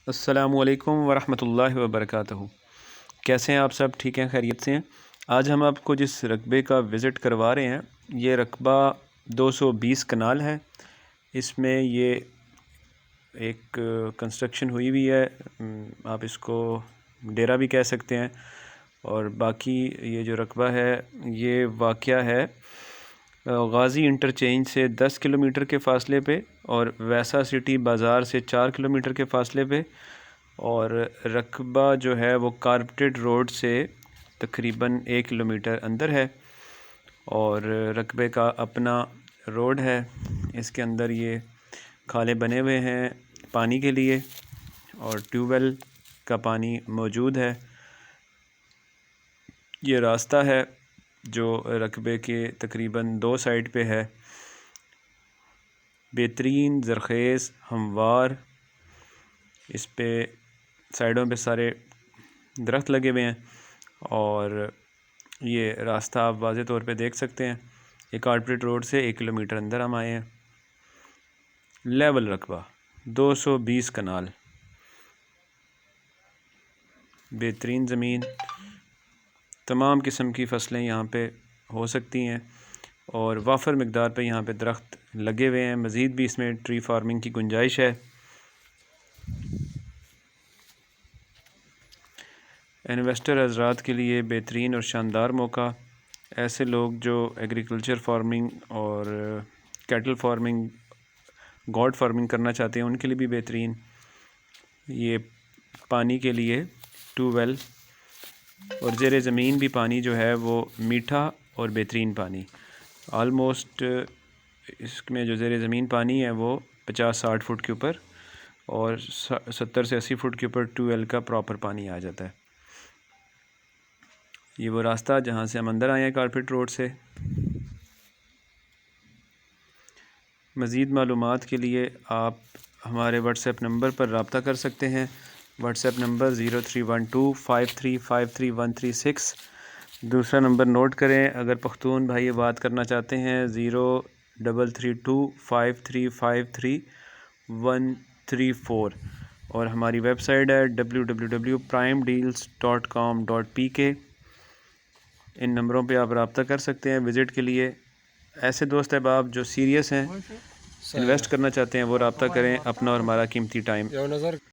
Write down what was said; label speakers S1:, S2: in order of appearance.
S1: अस्सलामुअलैकुम वरहमतुल्लाहि वबरकातुहू। कैसे हैं आप सब? ठीक हैं, खैरियत से हैं? आज हम आपको जिस रकबे का विज़िट करवा रहे हैं, ये रकबा 220 कनाल है। इसमें ये एक कंस्ट्रक्शन हुई हुई है, आप इसको डेरा भी कह सकते हैं। और बाकी ये जो रकबा है ये वाक़या है गाज़ी इंटरचेंज से 10 किलोमीटर के फ़ासले पे और वैसा सिटी बाज़ार से 4 किलोमीटर के फ़ासले पे। और रकबा जो है वो कारपेटेड रोड से तकरीबन 1 किलोमीटर अंदर है और रकबे का अपना रोड है। इसके अंदर ये खाले बने हुए हैं पानी के लिए और ट्यूबवेल का पानी मौजूद है। ये रास्ता है जो रकबे के तकरीबन 2 साइड पे है, बेहतरीन ज़रख़ेज़ हमवार। इस पे साइडों पे सारे दरख्त लगे हुए हैं और ये रास्ता आप वाज़े तौर पे देख सकते हैं। ये कारपेट रोड से 1 किलोमीटर अंदर हम आए हैं। लेवल रकबा 220 कनाल, बेहतरीन ज़मीन, तमाम किस्म की फ़सलें यहाँ पे हो सकती हैं और वाफर मिकदार पे यहाँ पे दरख्त लगे हुए हैं। मज़ीद भी इसमें ट्री फार्मिंग की गुंजाइश है। इन्वेस्टर हज़रात के लिए बेहतरीन और शानदार मौका। ऐसे लोग जो एग्रीकल्चर फार्मिंग और कैटल फार्मिंग, गॉड फार्मिंग करना चाहते हैं, उनके लिए भी बेहतरीन। ये पानी के लिए ट्यूबवेल और ज़ेरे ज़मीन भी पानी जो है वो मीठा और बेहतरीन पानी। आलमोस्ट इसमें जो ज़ेरे ज़मीन पानी है वो 50-60 फुट के ऊपर और 70 से 80 फुट के ऊपर ट्यूबवेल का प्रॉपर पानी आ जाता है। ये वो रास्ता जहाँ से हम अंदर आए हैं कारपेट रोड से। मज़ीद मालूमात के लिए आप हमारे व्हाट्सएप नंबर पर रब्ता कर सकते हैं। WhatsApp number 0312535336। दूसरा नंबर नोट करें, अगर पख्तून भाई बात करना चाहते हैं 033253533134। और हमारी वेबसाइट है www.primedeals.com.pk। इन नंबरों पे आप रब्ता कर सकते हैं विज़िट के लिए। ऐसे दोस्त अहबाब जो सीरियस हैं, इन्वेस्ट करना चाहते हैं, वो रब्ता करें। अपना और हमारा कीमती टाइम